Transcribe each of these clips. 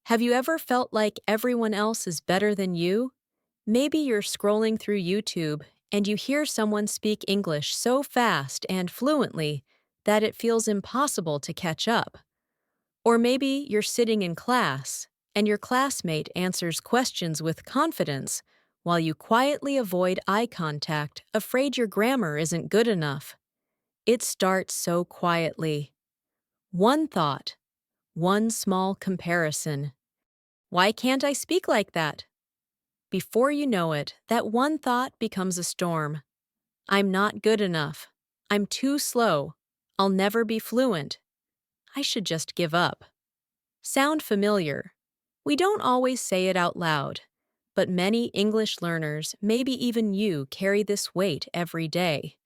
Have you ever felt like everyone else is better than you? Maybe you're scrolling through YouTube and you hear someone speak English so fast and fluently that it feels impossible to catch up. Or maybe you're sitting in class and your classmate answers questions with confidence while you quietly avoid eye contact, afraid your grammar isn't good enough. It starts so quietly. One thought, one small comparison. Why can't I speak like that? Before you know it, that one thought becomes a storm. I'm not good enough. I'm too slow. I'll never be fluent. I should just give up. Sound familiar? We don't always say it out loud, but many English learners, maybe even you, carry this weight every day.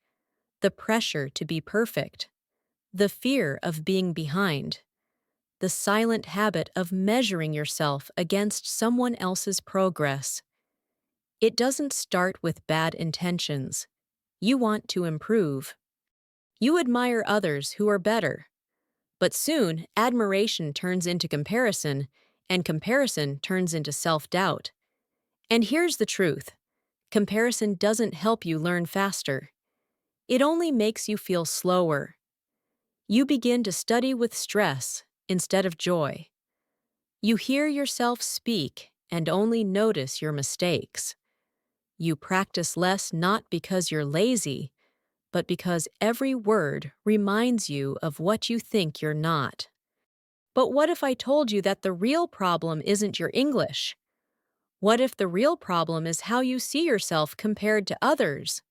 The pressure to be perfect. The fear of being behind. The silent habit of measuring yourself against someone else's progress. It doesn't start with bad intentions. You want to improve. You admire others who are better. But soon, admiration turns into comparison, and comparison turns into self-doubt. And here's the truth. Comparison doesn't help you learn faster. It only makes you feel slower. You begin to study with stress instead of joy. You hear yourself speak and only notice your mistakes. You practice less not because you're lazy, but because every word reminds you of what you think you're not. But what if I told you that the real problem isn't your English? What if the real problem is how you see yourself compared to others?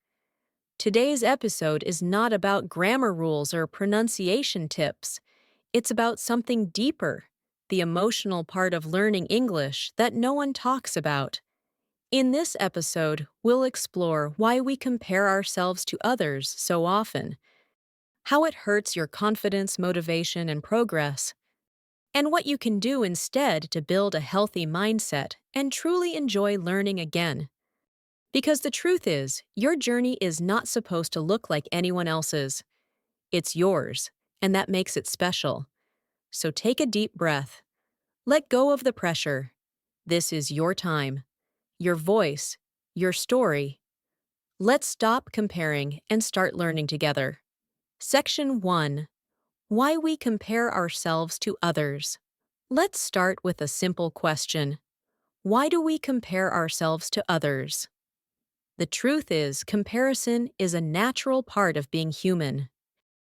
Today's episode is not about grammar rules or pronunciation tips. It's about something deeper, the emotional part of learning English that no one talks about. In this episode, we'll explore why we compare ourselves to others so often, how it hurts your confidence, motivation, and progress, and what you can do instead to build a healthy mindset and truly enjoy learning again. Because the truth is, your journey is not supposed to look like anyone else's. It's yours, and that makes it special. So take a deep breath. Let go of the pressure. This is your time, your voice, your story. Let's stop comparing and start learning together. Section 1. Why we compare ourselves to others. Let's start with a simple question. Why do we compare ourselves to others? The truth is, comparison is a natural part of being human.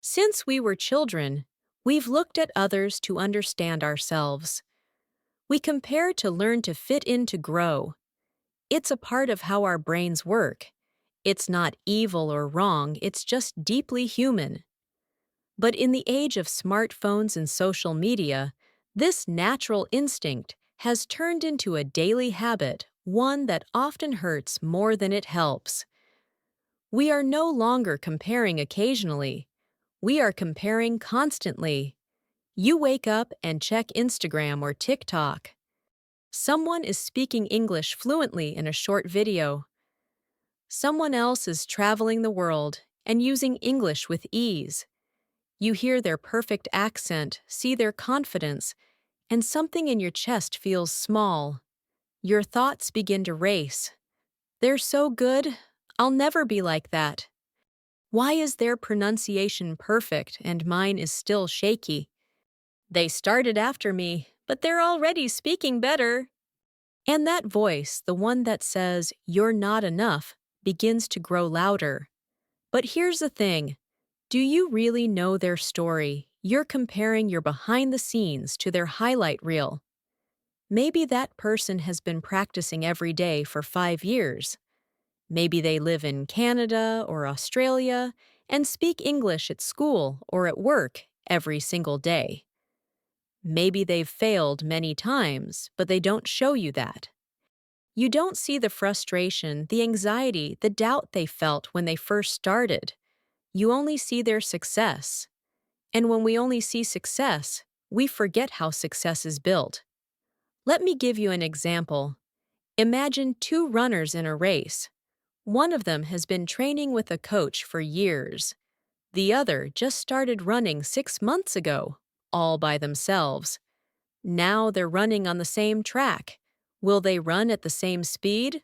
Since we were children, we've looked at others to understand ourselves. We compare to learn to fit in to grow. It's a part of how our brains work. It's not evil or wrong, it's just deeply human. But in the age of smartphones and social media, this natural instinct has turned into a daily habit, one that often hurts more than it helps. We are no longer comparing occasionally. We are comparing constantly. You wake up and check Instagram or TikTok. Someone is speaking English fluently in a short video. Someone else is traveling the world and using English with ease. You hear their perfect accent, see their confidence, and something in your chest feels small. Your thoughts begin to race. They're so good, I'll never be like that. Why is their pronunciation perfect and mine is still shaky? They started after me, but they're already speaking better. And that voice, the one that says, "You're not enough," begins to grow louder. But here's the thing. Do you really know their story? You're comparing your behind the scenes to their highlight reel. Maybe that person has been practicing every day for 5 years. Maybe they live in Canada or Australia and speak English at school or at work every single day. Maybe they've failed many times, but they don't show you that. You don't see the frustration, the anxiety, the doubt they felt when they first started. You only see their success. And when we only see success, we forget how success is built. Let me give you an example. Imagine two runners in a race. One of them has been training with a coach for years. The other just started running 6 months ago, all by themselves. Now they're running on the same track. Will they run at the same speed?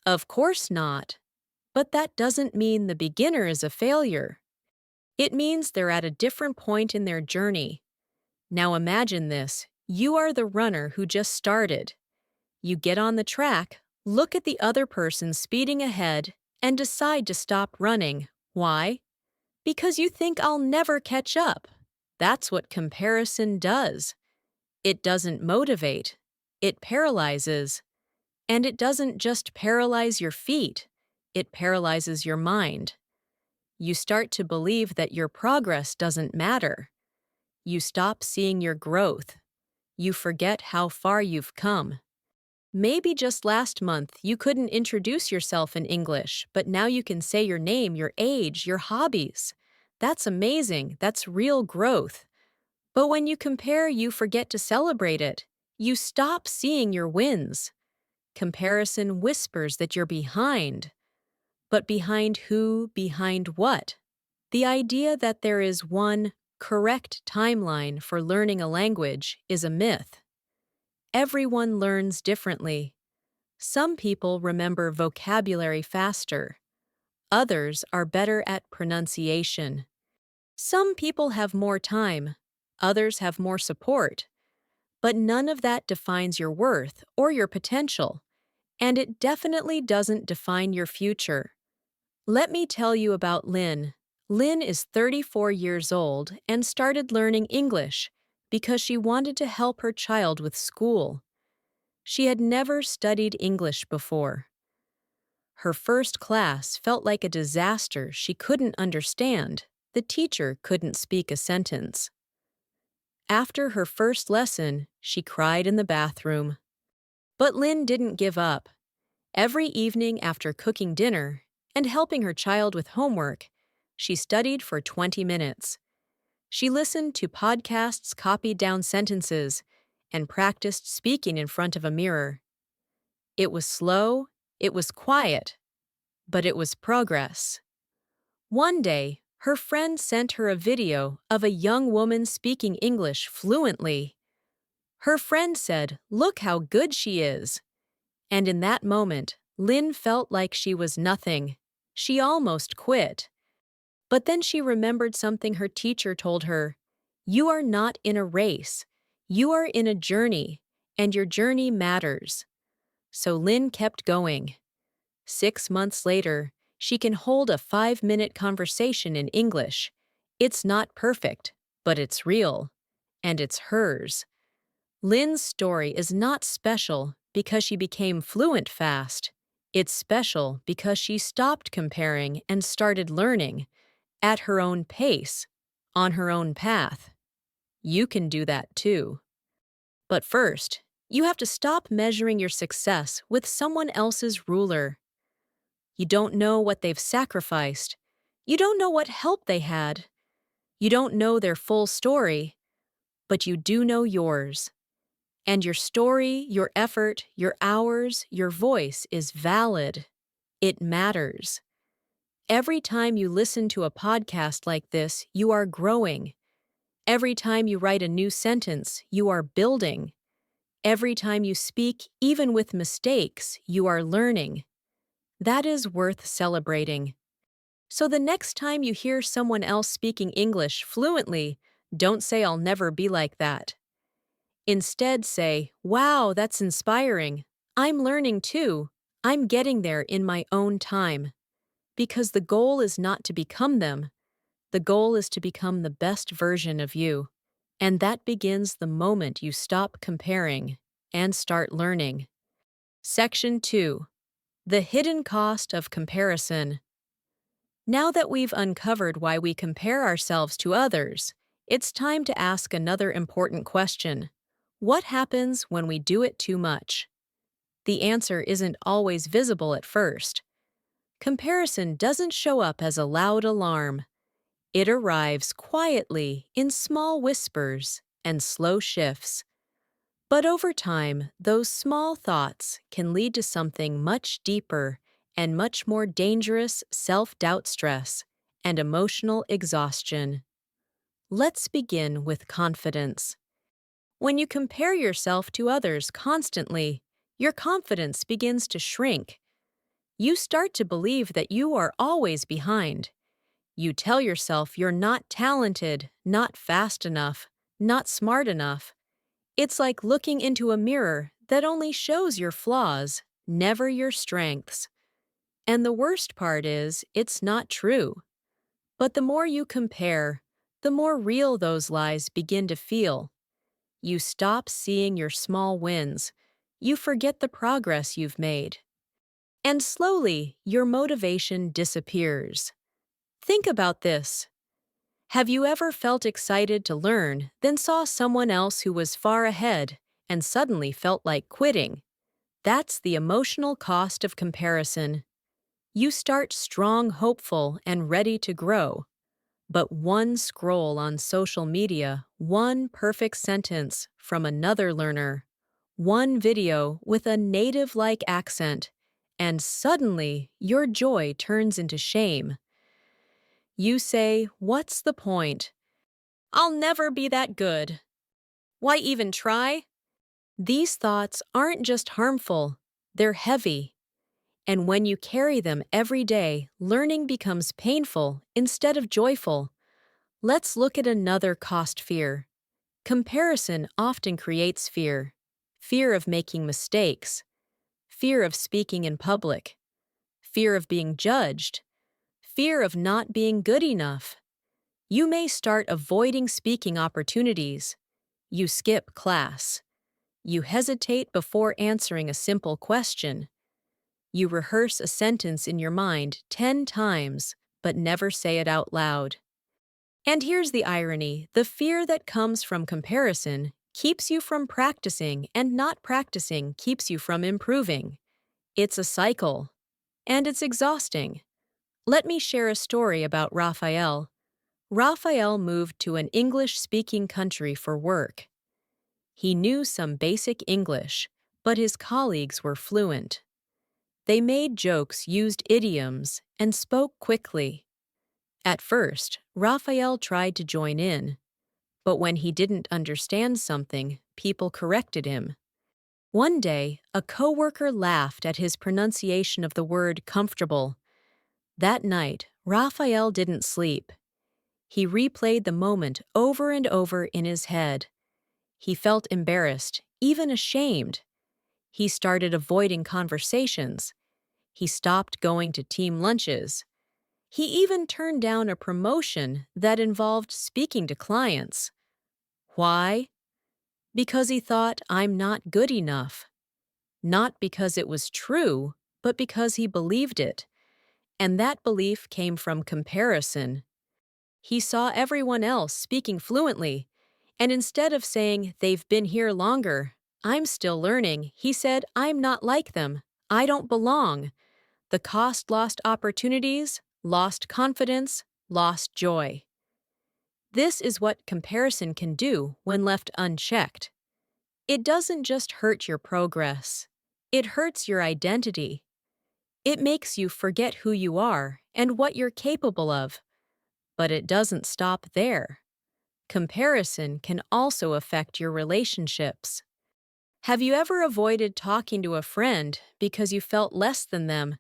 Of course not. But that doesn't mean the beginner is a failure. It means they're at a different point in their journey. Now imagine this. You are the runner who just started. You get on the track, look at the other person speeding ahead, and decide to stop running. Why? Because you think I'll never catch up. That's what comparison does. It doesn't motivate. It paralyzes. And it doesn't just paralyze your feet. It paralyzes your mind. You start to believe that your progress doesn't matter. You stop seeing your growth. You forget how far you've come. Maybe just last month you couldn't introduce yourself in English, but now you can say your name, your age, your hobbies. That's amazing. That's real growth. But when you compare, you forget to celebrate it. You stop seeing your wins. Comparison whispers that you're behind. But behind who? Behind what? The idea that there is one correct timeline for learning a language is a myth. Everyone learns differently. Some people remember vocabulary faster. Others are better at pronunciation. Some people have more time. Others have more support. But none of that defines your worth or your potential. And it definitely doesn't define your future. Let me tell you about Lynn. Lynn is 34 years old and started learning English because she wanted to help her child with school. She had never studied English before. Her first class felt like a disaster she couldn't understand. The teacher couldn't speak a sentence. After her first lesson, she cried in the bathroom. But Lynn didn't give up. Every evening after cooking dinner and helping her child with homework, she studied for 20 minutes. She listened to podcasts, copied down sentences, and practiced speaking in front of a mirror. It was slow, it was quiet, but it was progress. One day, her friend sent her a video of a young woman speaking English fluently. Her friend said, "Look how good she is." And in that moment, Lynn felt like she was nothing. She almost quit. But then she remembered something her teacher told her. You are not in a race. You are in a journey, and your journey matters. So Lynn kept going. 6 months later, she can hold a 5-minute conversation in English. It's not perfect, but it's real. And it's hers. Lynn's story is not special because she became fluent fast. It's special because she stopped comparing and started learning at her own pace, on her own path. You can do that too. But first, you have to stop measuring your success with someone else's ruler. You don't know what they've sacrificed. You don't know what help they had. You don't know their full story, but you do know yours. And your story, your effort, your hours, your voice is valid. It matters. Every time you listen to a podcast like this, you are growing. Every time you write a new sentence, you are building. Every time you speak, even with mistakes, you are learning. That is worth celebrating. So the next time you hear someone else speaking English fluently, don't say I'll never be like that. Instead say, wow, that's inspiring. I'm learning too. I'm getting there in my own time. Because the goal is not to become them. The goal is to become the best version of you. And that begins the moment you stop comparing and start learning. Section 2. The hidden cost of comparison. Now that we've uncovered why we compare ourselves to others, it's time to ask another important question. What happens when we do it too much? The answer isn't always visible at first. Comparison doesn't show up as a loud alarm. It arrives quietly in small whispers and slow shifts. But over time, those small thoughts can lead to something much deeper and much more dangerous self-doubt stress and emotional exhaustion. Let's begin with confidence. When you compare yourself to others constantly, your confidence begins to shrink. You start to believe that you are always behind. You tell yourself you're not talented, not fast enough, not smart enough. It's like looking into a mirror that only shows your flaws, never your strengths. And the worst part is, it's not true. But the more you compare, the more real those lies begin to feel. You stop seeing your small wins. You forget the progress you've made. And slowly, your motivation disappears. Think about this. Have you ever felt excited to learn, then saw someone else who was far ahead and suddenly felt like quitting? That's the emotional cost of comparison. You start strong, hopeful, and ready to grow. But one scroll on social media, one perfect sentence from another learner, one video with a native-like accent, and suddenly your joy turns into shame. You say, "What's the point? I'll never be that good. Why even try?" These thoughts aren't just harmful, they're heavy. And when you carry them every day, learning becomes painful instead of joyful. Let's look at another cost fear. Comparison often creates fear. Fear of making mistakes, fear of speaking in public, fear of being judged, fear of not being good enough. You may start avoiding speaking opportunities. You skip class. You hesitate before answering a simple question. You rehearse a sentence in your mind 10 times, but never say it out loud. And here's the irony: the fear that comes from comparison keeps you from practicing, and not practicing keeps you from improving. It's a cycle, and it's exhausting. Let me share a story about Raphael. Raphael moved to an English-speaking country for work. He knew some basic English, but his colleagues were fluent. They made jokes, used idioms, and spoke quickly. At first, Raphael tried to join in, but when he didn't understand something, people corrected him. One day, a coworker laughed at his pronunciation of the word comfortable. That night, Raphael didn't sleep. He replayed the moment over and over in his head. He felt embarrassed, even ashamed. He started avoiding conversations. He stopped going to team lunches. He even turned down a promotion that involved speaking to clients. Why? Because he thought, "I'm not good enough." Not because it was true, but because he believed it. And that belief came from comparison. He saw everyone else speaking fluently, and instead of saying, "They've been here longer, I'm still learning," he said, "I'm not like them. I don't belong." The cost: lost opportunities, lost confidence, lost joy. This is what comparison can do when left unchecked. It doesn't just hurt your progress. It hurts your identity. It makes you forget who you are and what you're capable of. But it doesn't stop there. Comparison can also affect your relationships. Have you ever avoided talking to a friend because you felt less than them?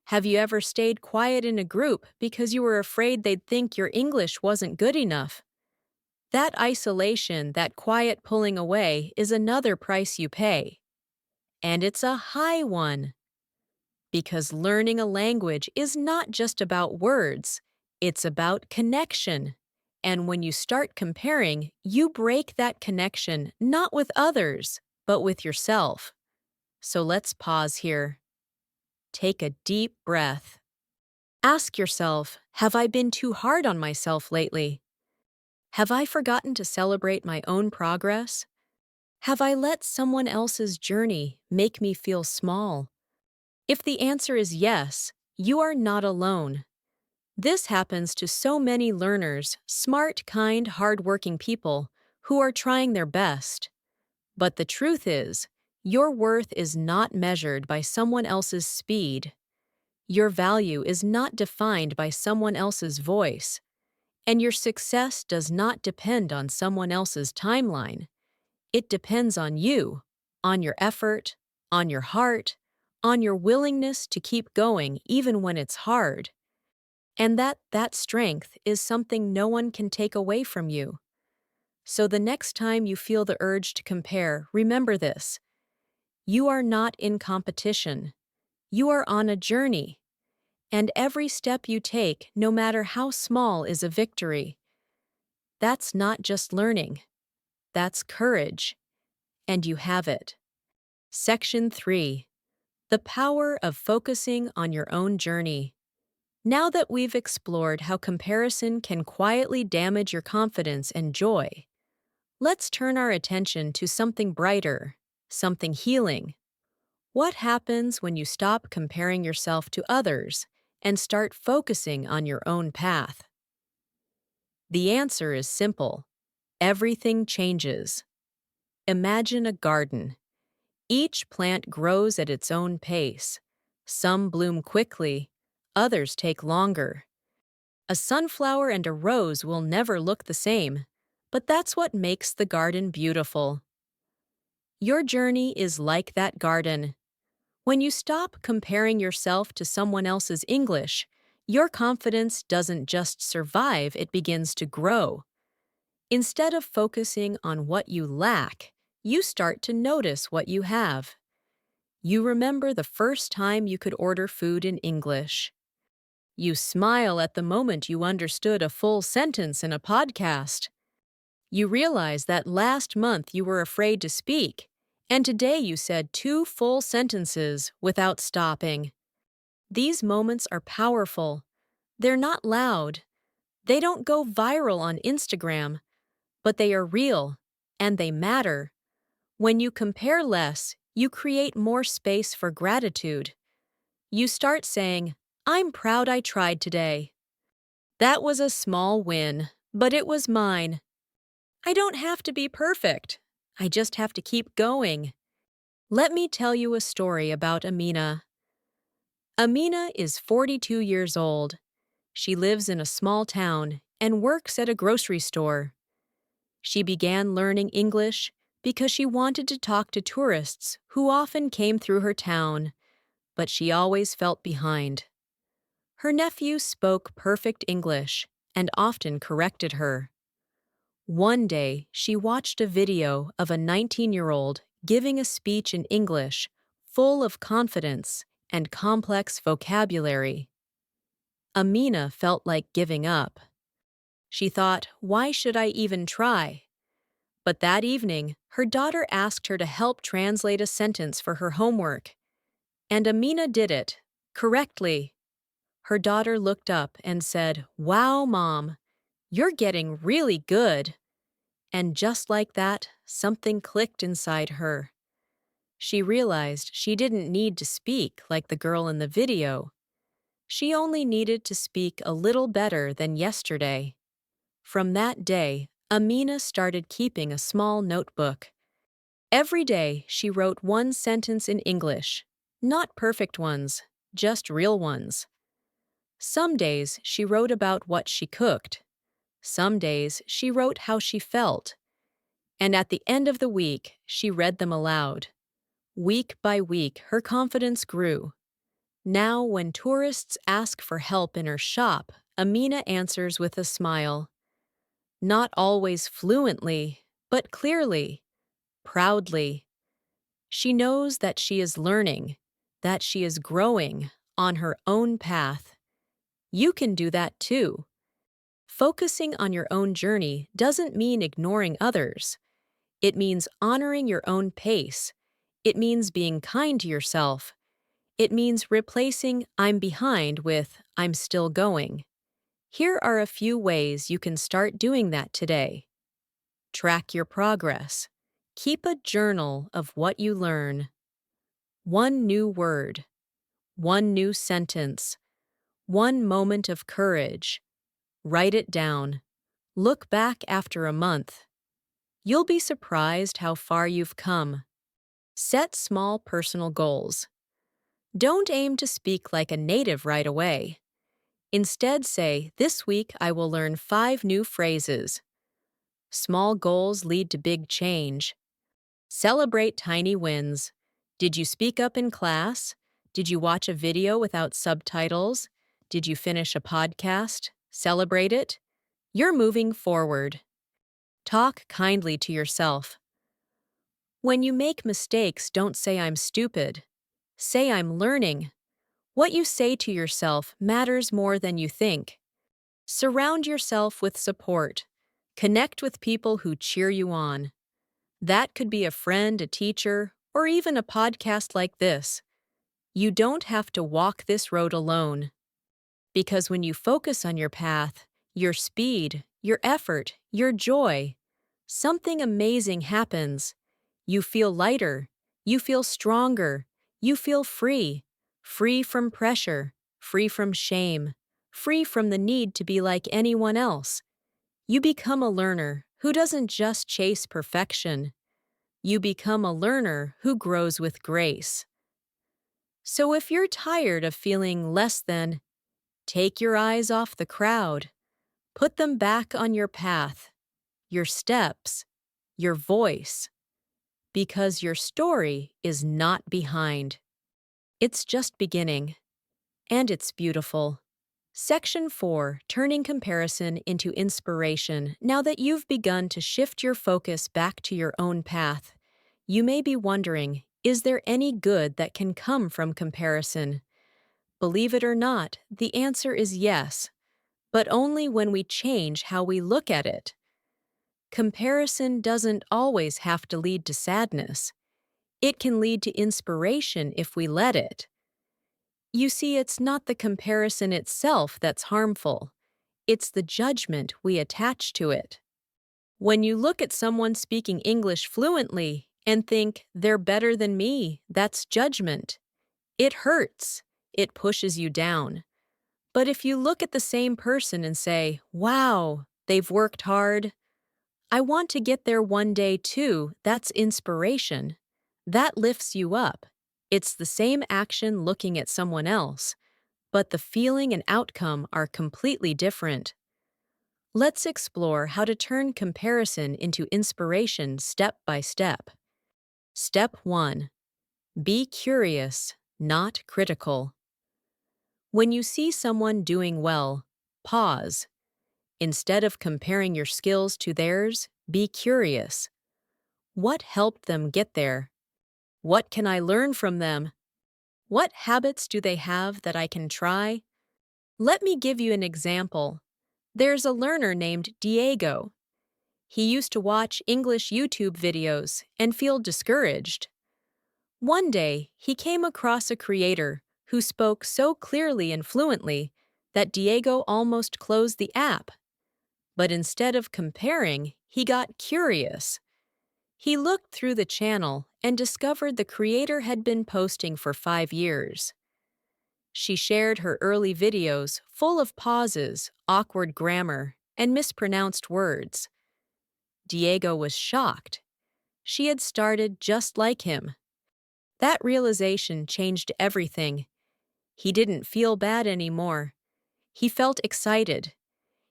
Have you ever stayed quiet in a group because you were afraid they'd think your English wasn't good enough? That isolation, that quiet pulling away, is another price you pay. And it's a high one. Because learning a language is not just about words, it's about connection. And when you start comparing, you break that connection not with others, but with yourself. So let's pause here. Take a deep breath. Ask yourself, have I been too hard on myself lately? Have I forgotten to celebrate my own progress? Have I let someone else's journey make me feel small? If the answer is yes, you are not alone. This happens to so many learners, smart, kind, hardworking people who are trying their best. But the truth is, your worth is not measured by someone else's speed. Your value is not defined by someone else's voice. And your success does not depend on someone else's timeline. It depends on you, on your effort, on your heart, on your willingness to keep going even when it's hard. And that strength is something no one can take away from you. So the next time you feel the urge to compare, remember this. You are not in competition. You are on a journey. And every step you take, no matter how small, is a victory. That's not just learning. That's courage. And you have it. Section 3. The power of focusing on your own journey. Now that we've explored how comparison can quietly damage your confidence and joy, let's turn our attention to something brighter, something healing. What happens when you stop comparing yourself to others and start focusing on your own path? The answer is simple. Everything changes. Imagine a garden. Each plant grows at its own pace. Some bloom quickly, others take longer. A sunflower and a rose will never look the same, but that's what makes the garden beautiful. Your journey is like that garden. When you stop comparing yourself to someone else's English, your confidence doesn't just survive, it begins to grow. Instead of focusing on what you lack, you start to notice what you have. You remember the first time you could order food in English. You smile at the moment you understood a full sentence in a podcast. You realize that last month you were afraid to speak, and today you said 2 full sentences without stopping. These moments are powerful. They're not loud. They don't go viral on Instagram, but they are real, and they matter. When you compare less, you create more space for gratitude. You start saying, "I'm proud I tried today. That was a small win, but it was mine. I don't have to be perfect. I just have to keep going." Let me tell you a story about Amina. Amina is 42 years old. She lives in a small town and works at a grocery store. She began learning English because she wanted to talk to tourists who often came through her town, but she always felt behind. Her nephew spoke perfect English and often corrected her. One day, she watched a video of a 19-year-old giving a speech in English, full of confidence and complex vocabulary. Amina felt like giving up. She thought, why should I even try? But that evening, her daughter asked her to help translate a sentence for her homework. And Amina did it, correctly. Her daughter looked up and said, "Wow, Mom, you're getting really good." And just like that, something clicked inside her. She realized she didn't need to speak like the girl in the video. She only needed to speak a little better than yesterday. From that day, Amina started keeping a small notebook. Every day, she wrote one sentence in English. Not perfect ones, just real ones. Some days, she wrote about what she cooked. Some days, she wrote how she felt. And at the end of the week, she read them aloud. Week by week, her confidence grew. Now, when tourists ask for help in her shop, Amina answers with a smile. Not always fluently, but clearly, proudly. She knows that she is learning, that she is growing on her own path. You can do that too. Focusing on your own journey doesn't mean ignoring others. It means honoring your own pace. It means being kind to yourself. It means replacing "I'm behind" with "I'm still going." Here are a few ways you can start doing that today. Track your progress. Keep a journal of what you learn. One new word. One new sentence. One moment of courage. Write it down. Look back after a month. You'll be surprised how far you've come. Set small personal goals. Don't aim to speak like a native right away. Instead say, "This week I will learn 5 new phrases." Small goals lead to big change. Celebrate tiny wins. Did you speak up in class? Did you watch a video without subtitles? Did you finish a podcast? Celebrate it. You're moving forward. Talk kindly to yourself. When you make mistakes, don't say I'm stupid. Say I'm learning. What you say to yourself matters more than you think. Surround yourself with support. Connect with people who cheer you on. That could be a friend, a teacher, or even a podcast like this. You don't have to walk this road alone. Because when you focus on your path, your speed, your effort, your joy, something amazing happens. You feel lighter. You feel stronger. You feel free. Free from pressure. Free from shame. Free from the need to be like anyone else. You become a learner who doesn't just chase perfection. You become a learner who grows with grace. So if you're tired of feeling less than, take your eyes off the crowd. Put them back on your path, your steps, your voice. Because your story is not behind. It's just beginning. And it's beautiful. Section 4, Turning Comparison into Inspiration. Now that you've begun to shift your focus back to your own path, you may be wondering, is there any good that can come from comparison? Believe it or not, the answer is yes, but only when we change how we look at it. Comparison doesn't always have to lead to sadness. It can lead to inspiration if we let it. You see, it's not the comparison itself that's harmful. It's the judgment we attach to it. When you look at someone speaking English fluently and think, they're better than me, that's judgment. It hurts. It pushes you down. But if you look at the same person and say, wow, they've worked hard, I want to get there one day too, that's inspiration. That lifts you up. It's the same action looking at someone else, but the feeling and outcome are completely different. Let's explore how to turn comparison into inspiration step by step. Step 1. Be curious, not critical. When you see someone doing well, pause. Instead of comparing your skills to theirs, be curious. What helped them get there? What can I learn from them? What habits do they have that I can try? Let me give you an example. There's a learner named Diego. He used to watch English YouTube videos and feel discouraged. One day, he came across a creator who spoke so clearly and fluently that Diego almost closed the app. But instead of comparing, he got curious. He looked through the channel and discovered the creator had been posting for 5 years. She shared her early videos full of pauses, awkward grammar, and mispronounced words. Diego was shocked. She had started just like him. That realization changed everything. He didn't feel bad anymore. He felt excited.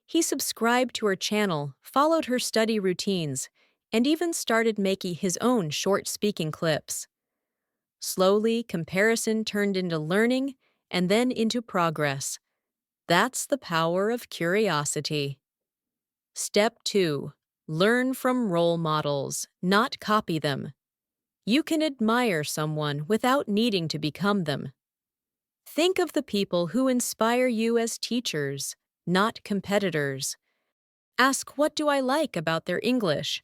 He subscribed to her channel, followed her study routines, and even started making his own short speaking clips. Slowly, comparison turned into learning and then into progress. That's the power of curiosity. Step 2. Learn from role models, not copy them. You can admire someone without needing to become them. Think of the people who inspire you as teachers, not competitors. Ask, what do I like about their English?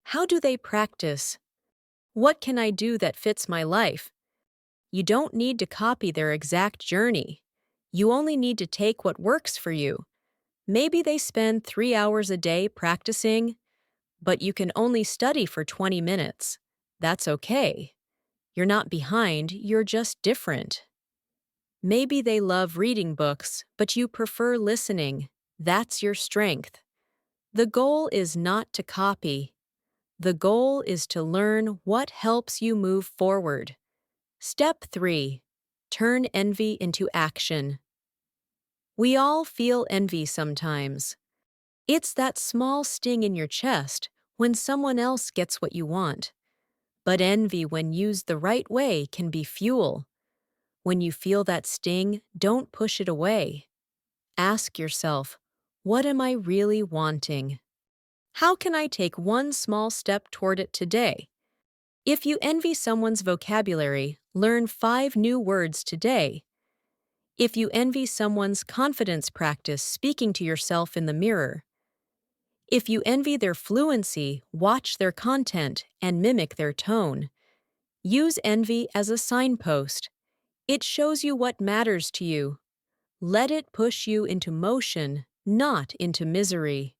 How do they practice? What can I do that fits my life? You don't need to copy their exact journey. You only need to take what works for you. Maybe they spend 3 hours a day practicing, but you can only study for 20 minutes. That's okay. You're not behind, you're just different. Maybe they love reading books, but you prefer listening. That's your strength. The goal is not to copy. The goal is to learn what helps you move forward. Step 3. Turn envy into action. We all feel envy sometimes. It's that small sting in your chest when someone else gets what you want. But envy, when used the right way, can be fuel. When you feel that sting, don't push it away. Ask yourself, what am I really wanting? How can I take one small step toward it today? If you envy someone's vocabulary, learn 5 new words today. If you envy someone's confidence, practice speaking to yourself in the mirror. If you envy their fluency, watch their content and mimic their tone. Use envy as a signpost. It shows you what matters to you. Let it push you into motion, not into misery.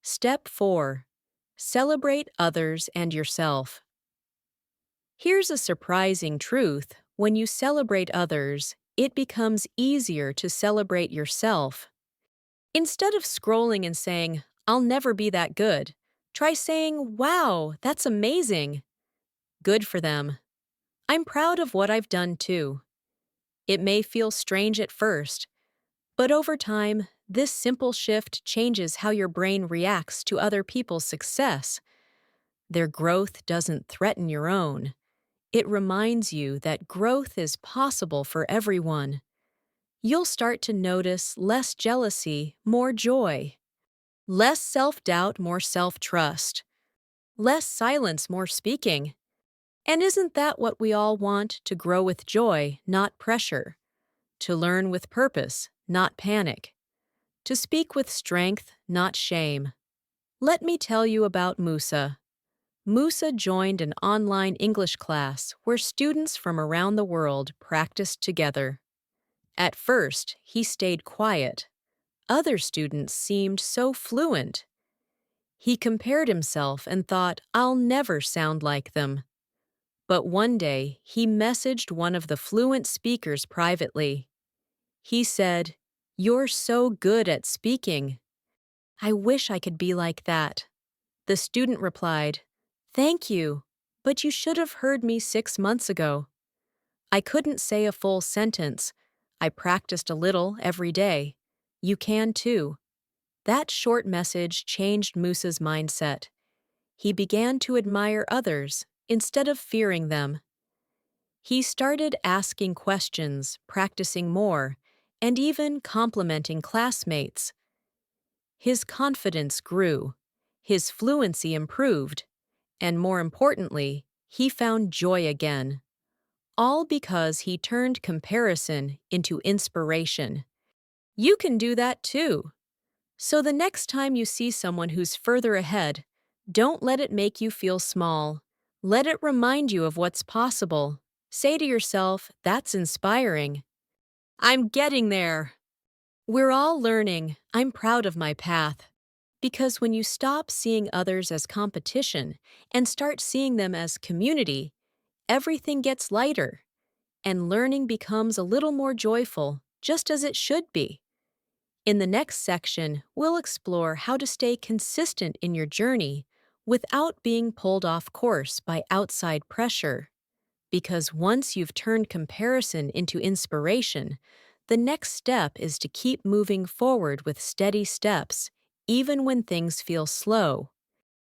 Step 4. Celebrate others and yourself. Here's a surprising truth. When you celebrate others, it becomes easier to celebrate yourself. Instead of scrolling and saying, "I'll never be that good," try saying, "Wow, that's amazing." Good for them. I'm proud of what I've done too. It may feel strange at first, but over time, this simple shift changes how your brain reacts to other people's success. Their growth doesn't threaten your own. It reminds you that growth is possible for everyone. You'll start to notice less jealousy, more joy. Less self-doubt, more self-trust. Less silence, more speaking. And isn't that what we all want? To grow with joy, not pressure. To learn with purpose, not panic. To speak with strength, not shame. Let me tell you about Musa. Musa joined an online English class where students from around the world practiced together. At first, he stayed quiet. Other students seemed so fluent. He compared himself and thought, "I'll never sound like them." But one day, he messaged one of the fluent speakers privately. He said, "You're so good at speaking. I wish I could be like that." The student replied, "Thank you, but you should have heard me 6 months ago. I couldn't say a full sentence. I practiced a little every day. You can too." That short message changed Musa's mindset. He began to admire others instead of fearing them. He started asking questions, practicing more, and even complimenting classmates. His confidence grew, his fluency improved, and more importantly, he found joy again. All because he turned comparison into inspiration. You can do that too. So the next time you see someone who's further ahead, don't let it make you feel small. Let it remind you of what's possible. Say to yourself, "That's inspiring. I'm getting there." We're all learning. I'm proud of my path. Because when you stop seeing others as competition and start seeing them as community, everything gets lighter, and learning becomes a little more joyful, just as it should be. In the next section, we'll explore how to stay consistent in your journey without being pulled off course by outside pressure. Because once you've turned comparison into inspiration, the next step is to keep moving forward with steady steps, even when things feel slow.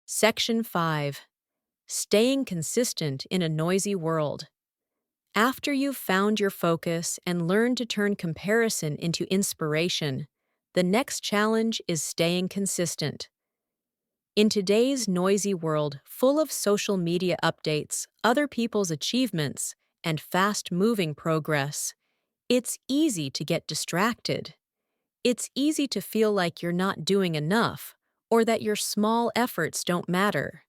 Section 5. Staying consistent in a noisy world. After you've found your focus and learned to turn comparison into inspiration, the next challenge is staying consistent. In today's noisy world, full of social media updates, other people's achievements, and fast-moving progress, it's easy to get distracted. It's easy to feel like you're not doing enough, or that your small efforts don't matter.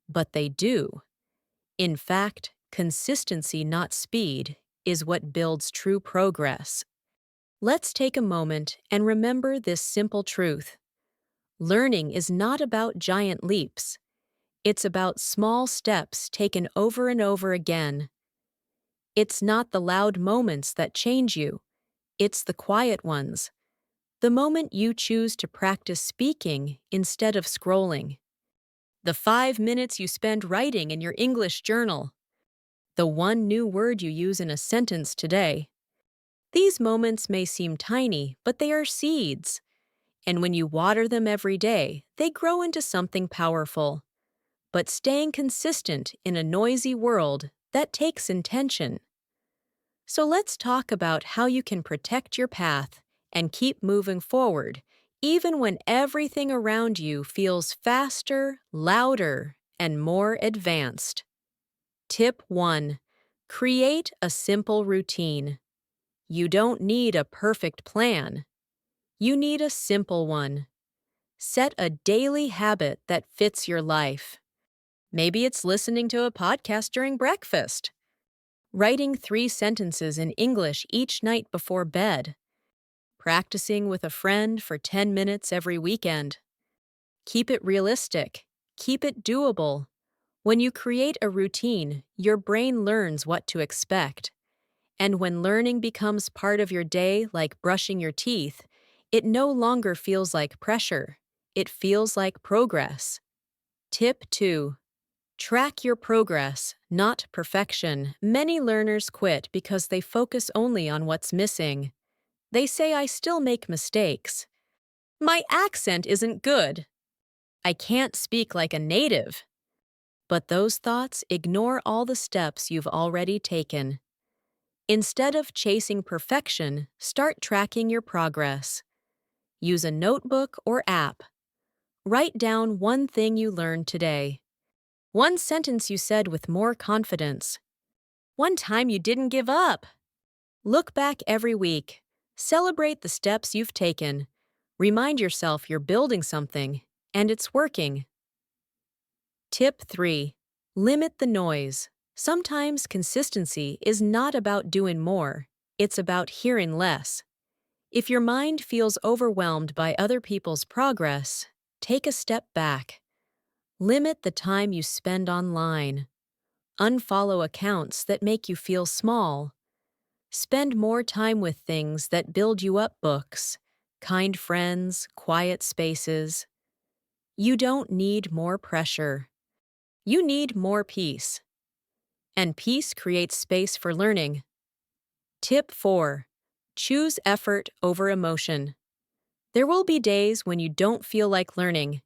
But they do. In fact, consistency, not speed, is what builds true progress. Let's take a moment and remember this simple truth. Learning is not about giant leaps. It's about small steps taken over and over again. It's not the loud moments that change you. It's the quiet ones. The moment you choose to practice speaking instead of scrolling. The 5 minutes you spend writing in your English journal. The 1 new word you use in a sentence today. These moments may seem tiny, but they are seeds. And when you water them every day, they grow into something powerful. but staying consistent in a noisy world that takes intention. So let's talk about how you can protect your path and keep moving forward, even when everything around you feels faster, louder, and more advanced. Tip 1. Create a simple routine. You don't need a perfect plan. You need a simple one. Set a daily habit that fits your life. Maybe it's listening to a podcast during breakfast, writing 3 sentences in English each night before bed, practicing with a friend for 10 minutes every weekend. Keep it realistic. Keep it doable. When you create a routine, your brain learns what to expect. And when learning becomes part of your day, like brushing your teeth, it no longer feels like pressure. It feels like progress. Tip 2. Track your progress, not perfection. Many learners quit because they focus only on what's missing. They say, I still make mistakes. My accent isn't good. I can't speak like a native. But those thoughts ignore all the steps you've already taken. Instead of chasing perfection, start tracking your progress. Use a notebook or app. Write down one thing you learned today. One sentence you said with more confidence. One time you didn't give up. Look back every week. Celebrate the steps you've taken. Remind yourself you're building something, and it's working. Tip 3. Limit the noise. Sometimes consistency is not about doing more, it's about hearing less. If your mind feels overwhelmed by other people's progress, take a step back. Limit the time you spend online. Unfollow accounts that make you feel small. Spend more time with things that build you up. Books, kind friends, quiet spaces. You don't need more pressure. You need more peace. And peace creates space for learning. Tip 4. Choose effort over emotion. There will be days when you don't feel like learning.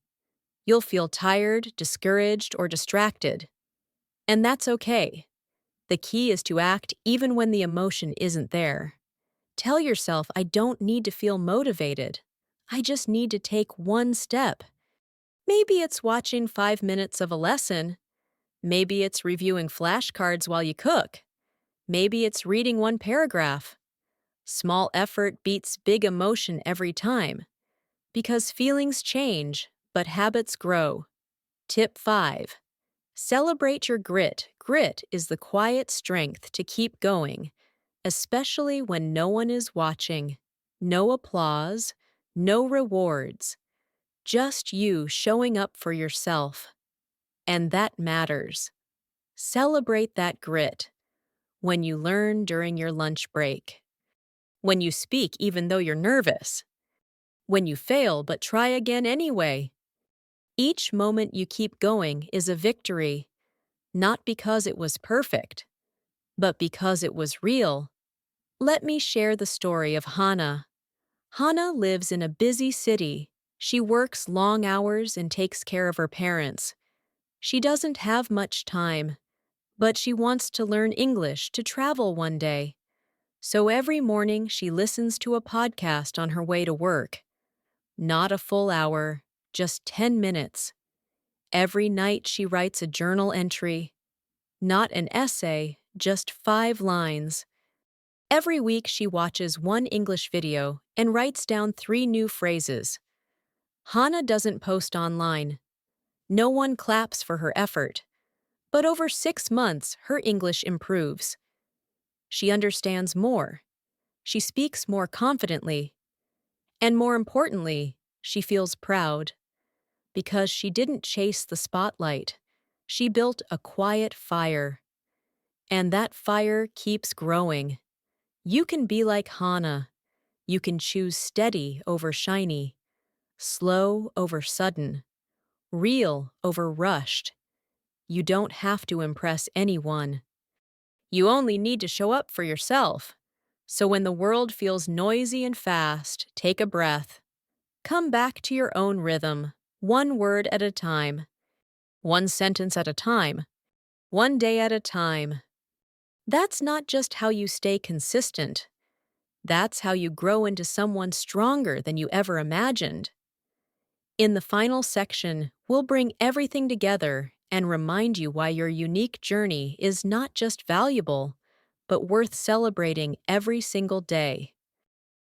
You'll feel tired, discouraged, or distracted. And that's okay. The key is to act even when the emotion isn't there. Tell yourself, I don't need to feel motivated. I just need to take one step. Maybe it's watching 5 minutes of a lesson. Maybe it's reviewing flashcards while you cook. Maybe it's reading one paragraph. Small effort beats big emotion every time. Because feelings change, but habits grow. Tip 5. Celebrate your grit. Grit is the quiet strength to keep going, especially when no one is watching. No applause, no rewards. Just you showing up for yourself. And that matters. Celebrate that grit. When you learn during your lunch break. When you speak even though you're nervous. When you fail but try again anyway. Each moment you keep going is a victory, not because it was perfect, but because it was real. Let me share the story of Hannah. Hannah lives in a busy city. She works long hours and takes care of her parents. She doesn't have much time, but she wants to learn English to travel one day. So every morning she listens to a podcast on her way to work. Not a full hour, just 10 minutes. Every night she writes a journal entry. Not an essay, just 5 lines. Every week she watches one English video and writes down 3 new phrases. Hannah doesn't post online. No one claps for her effort. But over 6 months, her English improves. She understands more. She speaks more confidently. And more importantly, she feels proud. Because she didn't chase the spotlight. She built a quiet fire. And that fire keeps growing. You can be like Hannah. You can choose steady over shiny, slow over sudden, real over rushed. You don't have to impress anyone. You only need to show up for yourself. So when the world feels noisy and fast, take a breath. Come back to your own rhythm, one word at a time. one sentence at a time, one day at a time. That's not just how you stay consistent. That's how you grow into someone stronger than you ever imagined. In the final section, we'll bring everything together and remind you why your unique journey is not just valuable, but worth celebrating every single day.